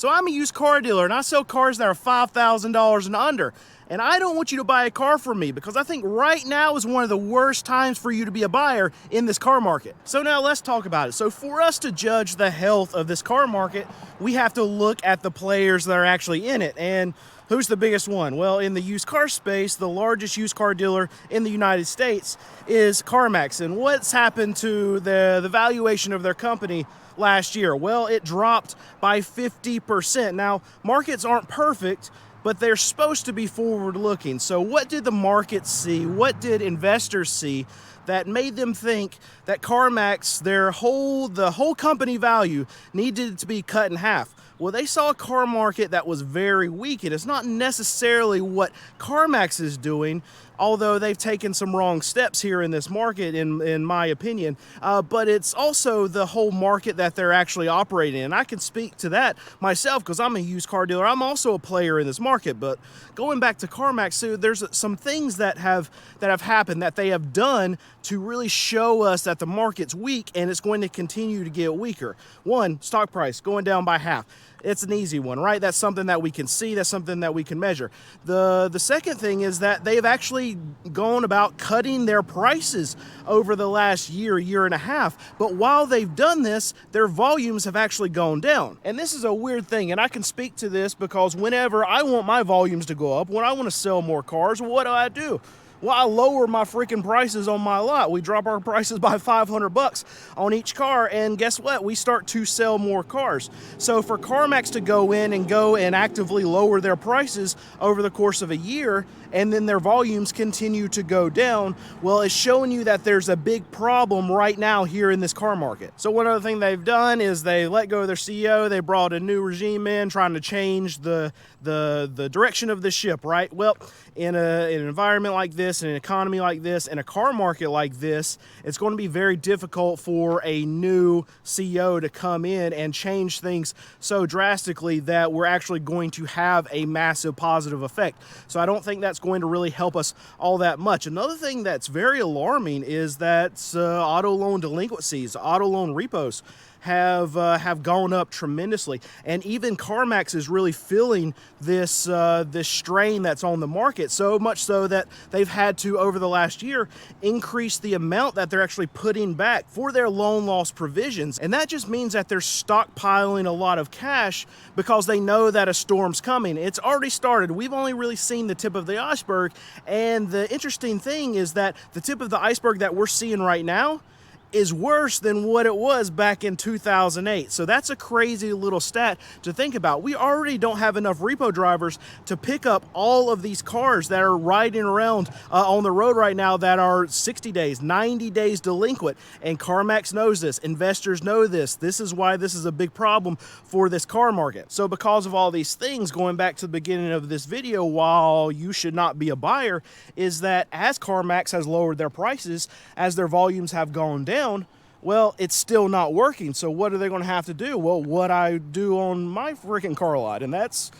So I'm a used car dealer and I sell cars that are $5,000 and under. And I don't want you to buy a car from me because I think right now is one of the worst times for you to be a buyer in this car market. So now let's talk about it. So for us to judge the health of this car market, we have to look at the players that are actually in it. And who's the biggest one? Well, in the used car space, the largest used car dealer in the United States is CarMax. And what's happened to the valuation of their company last year? Well, it dropped by 50%. Now, markets aren't perfect, but they're supposed to be forward-looking. So what did the market see? What did investors see that made them think that CarMax, the whole company value needed to be cut in half? Well, they saw a car market that was very weak, and it's not necessarily what CarMax is doing, although they've taken some wrong steps here in this market, in my opinion, but it's also the whole market that they're actually operating in. And I can speak to that myself because I'm a used car dealer. I'm also a player in this market. But going back to CarMax, so there's some things that have happened that they have done to really show us that the market's weak and it's going to continue to get weaker. One, stock price going down by half. It's an easy one, right? That's something that we can see. That's something that we can measure. The second thing is that they've actually gone about cutting their prices over the last year and a half. But while they've done this, their volumes have actually gone down. And this is a weird thing, and I can speak to this because whenever I want my volumes to go up, when I want to sell more cars, what do? Well, I lower my freaking prices on my lot. We drop our prices by $500 on each car, and guess what? We start to sell more cars. So for CarMax to go and actively lower their prices over the course of a year, and then their volumes continue to go down, well, it's showing you that there's a big problem right now here in this car market. So one other thing they've done is they let go of their CEO. They brought a new regime in trying to change the direction of the ship, right? Well, in an environment like this, in an economy like this, in a car market like this, it's going to be very difficult for a new CEO to come in and change things so drastically that we're actually going to have a massive positive effect. So I don't think that's going to really help us all that much. Another thing that's very alarming is that auto loan delinquencies, auto loan repos have gone up tremendously, and even CarMax is really feeling this strain that's on the market, so much so that they've had to, over the last year, increase the amount that they're actually putting back for their loan loss provisions. And that just means that they're stockpiling a lot of cash because they know that a storm's coming. It's already started. We've only really seen the tip of the iceberg, and the interesting thing is that the tip of the iceberg that we're seeing right now is worse than what it was back in 2008. So that's a crazy little stat to think about. We already don't have enough repo drivers to pick up all of these cars that are riding around on the road right now that are 60 days, 90 days delinquent. And CarMax knows this. Investors know this. This is why this is a big problem for this car market. So because of all these things, going back to the beginning of this video, while you should not be a buyer, is that as CarMax has lowered their prices, as their volumes have gone down, well, it's still not working. So what are they going to have to do? Well, what I do on my freaking car lot, and that's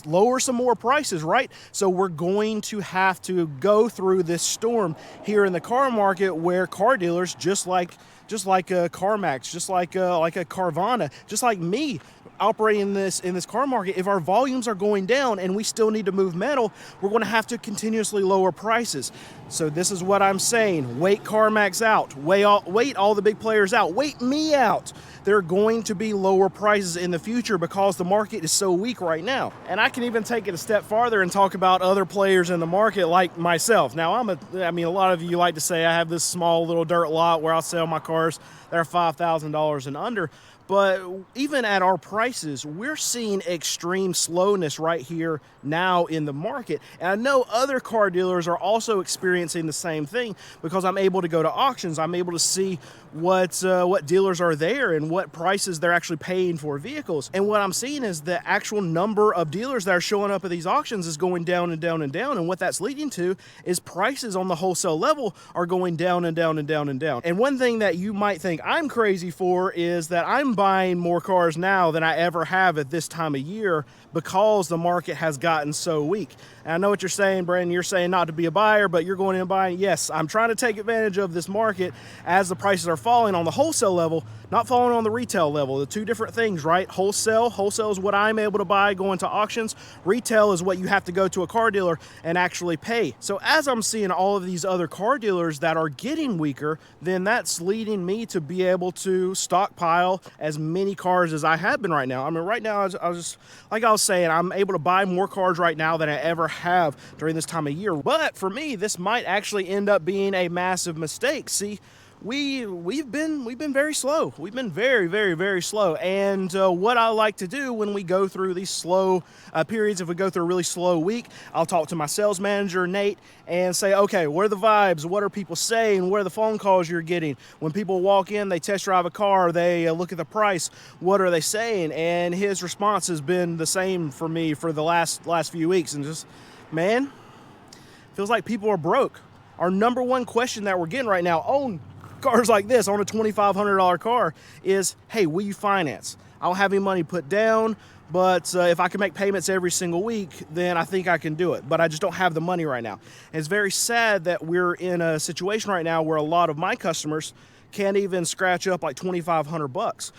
lower some more prices, right? So we're going to have to go through this storm here in the car market where car dealers, just like a CarMax, just like a Carvana, just like me, operating in this car market, if our volumes are going down and we still need to move metal, we're going to have to continuously lower prices. So this is what I'm saying. Wait CarMax out. Wait all the big players out. Wait me out. There are going to be lower prices in the future because the market is so weak right now. And I can even take it a step farther and talk about other players in the market like myself. Now, a lot of you like to say I have this small little dirt lot where I'll sell my cars that are $5,000 and under. But even at our prices, we're seeing extreme slowness right here now in the market. And I know other car dealers are also experiencing the same thing because I'm able to go to auctions. I'm able to see what dealers are there and what prices they're actually paying for vehicles. And what I'm seeing is the actual number of dealers that are showing up at these auctions is going down and down and down. And what that's leading to is prices on the wholesale level are going down and down and down and down. And one thing that you might think I'm crazy for is that I'm buying more cars now than I ever have at this time of year because the market has gotten so weak. And I know what you're saying, Brandon. You're saying not to be a buyer, but you're going in and buying. Yes, I'm trying to take advantage of this market as the prices are falling on the wholesale level, not falling on the retail level. The two different things, right? Wholesale is what I'm able to buy going to auctions. Retail is what you have to go to a car dealer and actually pay. So as I'm seeing all of these other car dealers that are getting weaker, then that's leading me to be able to stockpile as many cars as I have been right now. I mean, right now, I was just, like I was saying, I'm able to buy more cars right now than I ever have during this time of year. But for me, this might actually end up being a massive mistake. See, we've been very slow. We've been very slow. And what I like to do when we go through these slow periods, if we go through a really slow week, I'll talk to my sales manager, Nate, and say, okay, what are the vibes? What are people saying? What are the phone calls you're getting? When people walk in, they test drive a car, they look at the price, what are they saying? And his response has been the same for me for the last few weeks. And just, man, feels like people are broke. Our number one question that we're getting right now on cars like this, on a $2,500 car, is, hey, will you finance? I don't have any money put down, but if I can make payments every single week, then I think I can do it. But I just don't have the money right now. And it's very sad that we're in a situation right now where a lot of my customers can't even scratch up like $2,500.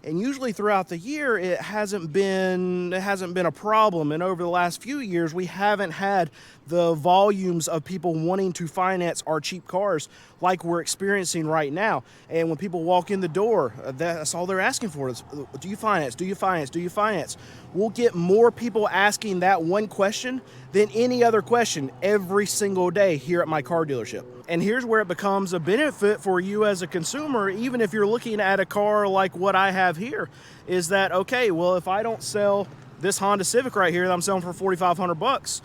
And usually throughout the year, it hasn't been a problem. And over the last few years, we haven't had the volumes of people wanting to finance our cheap cars like we're experiencing right now. And when people walk in the door, that's all they're asking for is, do you finance? Do you finance? Do you finance? We'll get more people asking that one question than any other question every single day here at my car dealership. And here's where it becomes a benefit for you as a consumer, even if you're looking at a car like what I have here, is that, okay, well, if I don't sell this Honda Civic right here that I'm selling for $4,500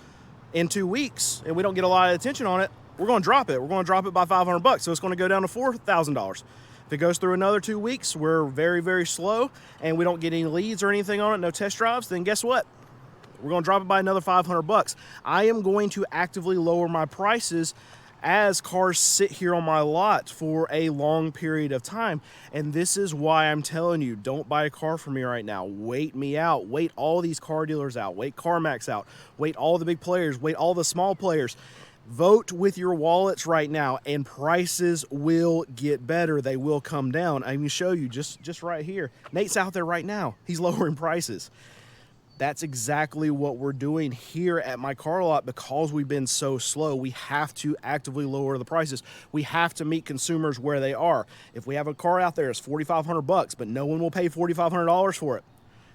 in 2 weeks, and we don't get a lot of attention on it, we're going to drop it. We're going to drop it by $500. So it's going to go down to $4,000. If it goes through another 2 weeks, we're very slow, and we don't get any leads or anything on it, no test drives, then guess what? We're going to drop it by another $500. I am going to actively lower my prices as cars sit here on my lot for a long period of time. And this is why I'm telling you, don't buy a car from me right now. Wait me out. Wait all these car dealers out. Wait CarMax out. Wait all the big players. Wait all the small players. Vote with your wallets right now, and prices will get better. They will come down. I can show you just right here. Nate's out there right now. He's lowering prices. That's exactly what we're doing here at my car lot because we've been so slow. We have to actively lower the prices. We have to meet consumers where they are. If we have a car out there, it's $4,500, but no one will pay $4,500 for it.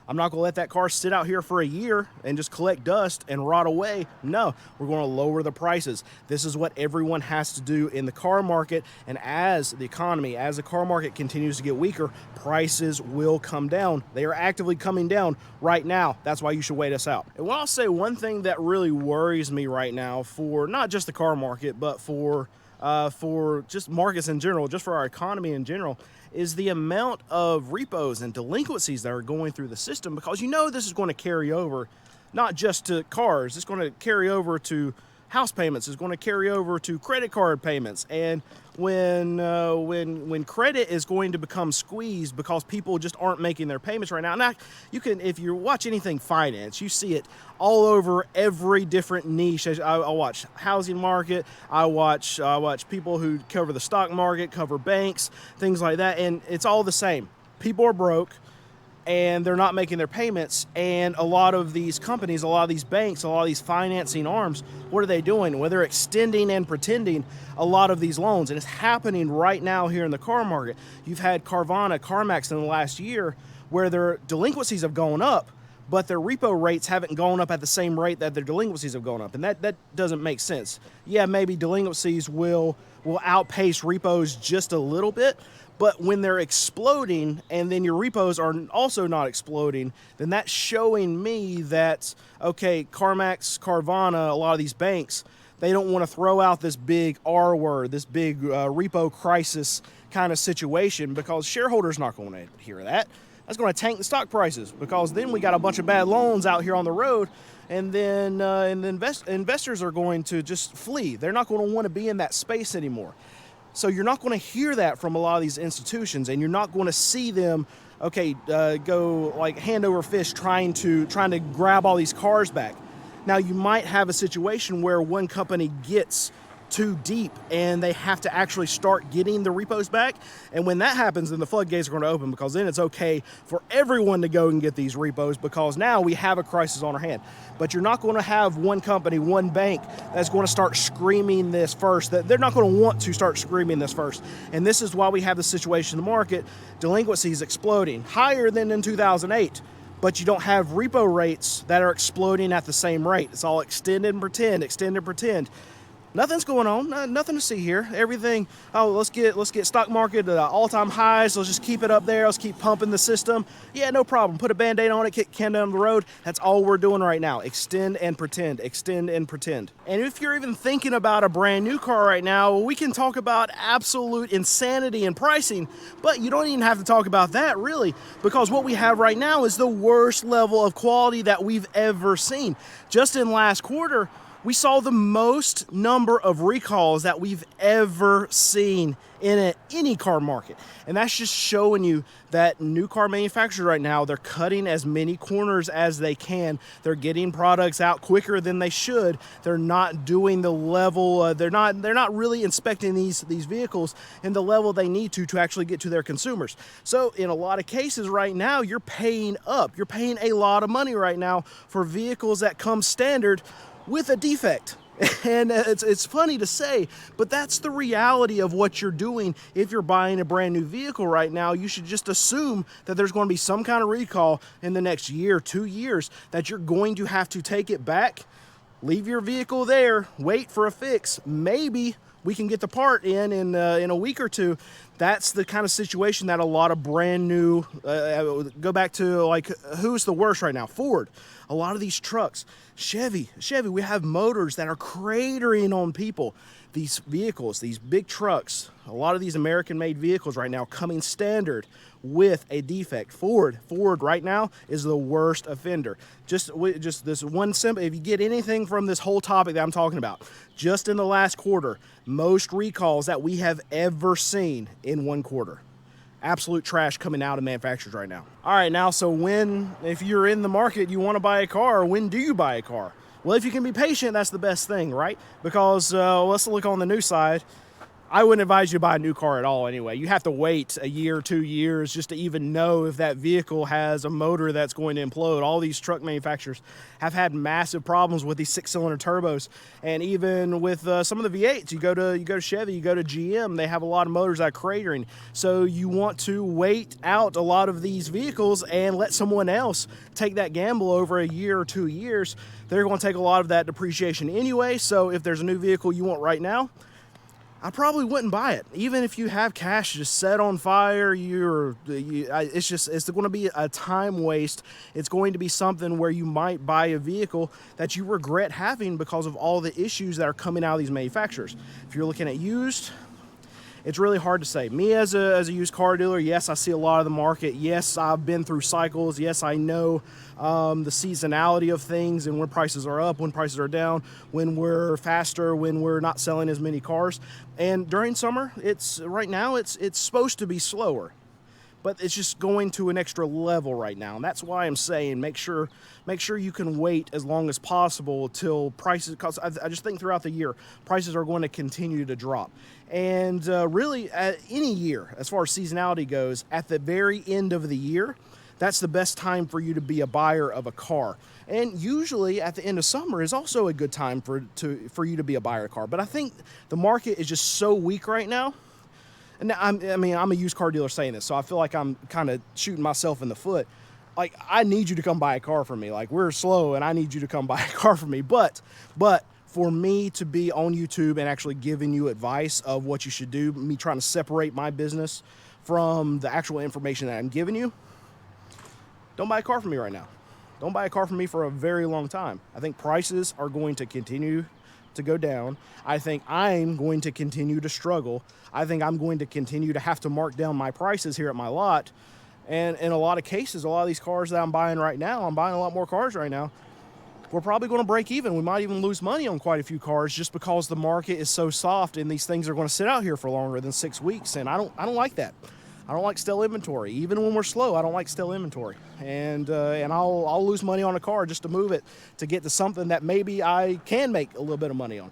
I'm not going to let that car sit out here for a year and just collect dust and rot away. No, we're going to lower the prices. This is what everyone has to do in the car market. And as the economy, as the car market continues to get weaker, prices will come down. They are actively coming down right now. That's why you should wait us out. And I'll say one thing that really worries me right now for not just the car market, but for just markets in general, just for our economy in general, is the amount of repos and delinquencies that are going through the system, because you know this is going to carry over not just to cars, it's going to carry over to house payments, it's going to carry over to credit card payments. And when credit is going to become squeezed because people just aren't making their payments right now. Now, you can, if you watch anything finance, you see it all over every different niche. I watch housing market, I watch people who cover the stock market, cover banks, things like that, and it's all the same. People are broke and they're not making their payments, and a lot of these companies, a lot of these banks, a lot of these financing arms, what are they doing? Well, they're extending and pretending a lot of these loans, and it's happening right now here in the car market. You've had Carvana, CarMax in the last year where their delinquencies have gone up, but their repo rates haven't gone up at the same rate that their delinquencies have gone up, and that doesn't make sense. Yeah, maybe delinquencies will outpace repos just a little bit, but when they're exploding and then your repos are also not exploding, then that's showing me that, okay, CarMax, Carvana, a lot of these banks, they don't want to throw out this big R word, this big repo crisis kind of situation, because shareholders not going to hear that. That's going to tank the stock prices, because then we got a bunch of bad loans out here on the road, and then investors are going to just flee. They're not going to want to be in that space anymore. So you're not going to hear that from a lot of these institutions, and you're not going to see them okay, go like hand over fist trying to grab all these cars back. Now you might have a situation where one company gets too deep and they have to actually start getting the repos back. And when that happens, then the floodgates are going to open, because then it's okay for everyone to go and get these repos, because now we have a crisis on our hand. But you're not going to have one company, one bank that's going to start screaming this first. That they're not going to want to start screaming this first. And this is why we have the situation in the market. Delinquency is exploding higher than in 2008. But you don't have repo rates that are exploding at the same rate. It's all extend and pretend, extend and pretend. Nothing's going on, nothing to see here. Everything, oh, let's get stock market at all-time highs. Let's just keep it up there. Let's keep pumping the system. Yeah, no problem. Put a Band-Aid on it, kick the can down the road. That's all we're doing right now. Extend and pretend, extend and pretend. And if you're even thinking about a brand new car right now, we can talk about absolute insanity in pricing, but you don't even have to talk about that really, because what we have right now is the worst level of quality that we've ever seen. Just in last quarter, we saw the most number of recalls that we've ever seen in any car market. And that's just showing you that new car manufacturers right now, they're cutting as many corners as they can. They're getting products out quicker than they should. They're not doing the level, they're not really inspecting these vehicles in the level they need to actually get to their consumers. So in a lot of cases right now, you're paying up. You're paying a lot of money right now for vehicles that come standard with a defect. And it's funny to say, but that's the reality of what you're doing. If you're buying a brand new vehicle right now, you should just assume that there's going to be some kind of recall in the next year, 2 years, that you're going to have to take it back, leave your vehicle there, wait for a fix. Maybe we can get the part in a week or two. That's the kind of situation that a lot of brand new, go back to like, who's the worst right now? Ford. A lot of these trucks, Chevy, we have motors that are cratering on people. These vehicles, these big trucks, a lot of these American-made vehicles right now coming standard with a defect. Ford right now is the worst offender. Just this one simple, if you get anything from this whole topic that I'm talking about, just in the last quarter, most recalls that we have ever seen in one quarter. Absolute trash coming out of manufacturers right now. All right, now, so if you're in the market, you want to buy a car, when do you buy a car? Well, if you can be patient, that's the best thing, right? Because let's look on the new side. I wouldn't advise you to buy a new car at all anyway. You have to wait a year, 2 years just to even know if that vehicle has a motor that's going to implode. All these truck manufacturers have had massive problems with these 6-cylinder turbos. And even with some of the V8s, you go to Chevy, you go to GM, they have a lot of motors that are cratering. So you want to wait out a lot of these vehicles and let someone else take that gamble over a year or 2 years. They're going to take a lot of that depreciation anyway. So if there's a new vehicle you want right now, I probably wouldn't buy it. Even if you have cash just set on fire, it's going to be a time waste. It's going to be something where you might buy a vehicle that you regret having because of all the issues that are coming out of these manufacturers. If you're looking at used, it's really hard to say. Me as a used car dealer, yes, I see a lot of the market. Yes, I've been through cycles. Yes, I know the seasonality of things and when prices are up, when prices are down, when we're faster, when we're not selling as many cars. And during summer, right now it's supposed to be slower, but it's just going to an extra level right now. And that's why I'm saying make sure you can wait as long as possible till prices, because I just think throughout the year, prices are going to continue to drop. And really, any year, as far as seasonality goes, at the very end of the year, that's the best time for you to be a buyer of a car. And usually at the end of summer is also a good time for you to be a buyer of a car. But I think the market is just so weak right now. And I'm a used car dealer saying this, so I feel like I'm kind of shooting myself in the foot. Like, I need you to come buy a car from me. Like, we're slow and I need you to come buy a car from me. But for me to be on YouTube and actually giving you advice of what you should do, me trying to separate my business from the actual information that I'm giving you, don't buy a car from me right now. Don't buy a car from me for a very long time. I think prices are going to continue to go down. I think I'm going to continue to struggle. I think I'm going to continue to have to mark down my prices here at my lot. And in a lot of cases, a lot of these cars that I'm buying right now, I'm buying a lot more cars right now, we're probably going to break even. We might even lose money on quite a few cars just because the market is so soft and these things are going to sit out here for longer than 6 weeks. And I don't like that. I don't like stale inventory. Even when we're slow, I don't like stale inventory. And I'll lose money on a car just to move it to get to something that maybe I can make a little bit of money on.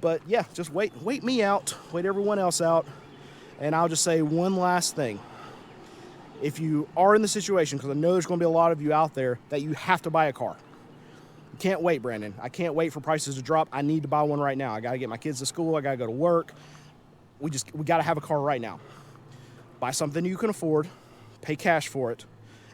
But yeah, just wait me out, wait everyone else out. And I'll just say one last thing. If you are in the situation, because I know there's going to be a lot of you out there, that you have to buy a car. You can't wait, Brandon. I can't wait for prices to drop. I need to buy one right now. I got to get my kids to school. I got to go to work. We got to have a car right now. Buy something you can afford, pay cash for it,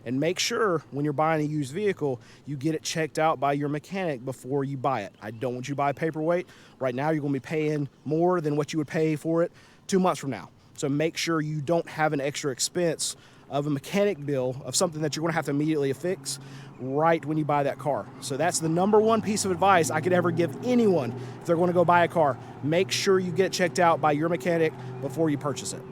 and make sure when you're buying a used vehicle, you get it checked out by your mechanic before you buy it. I don't want you to buy a paperweight. Right now, you're going to be paying more than what you would pay for it 2 months from now. So make sure you don't have an extra expense of a mechanic bill of something that you're going to have to immediately fix right when you buy that car. So that's the number one piece of advice I could ever give anyone if they're going to go buy a car. Make sure you get it checked out by your mechanic before you purchase it.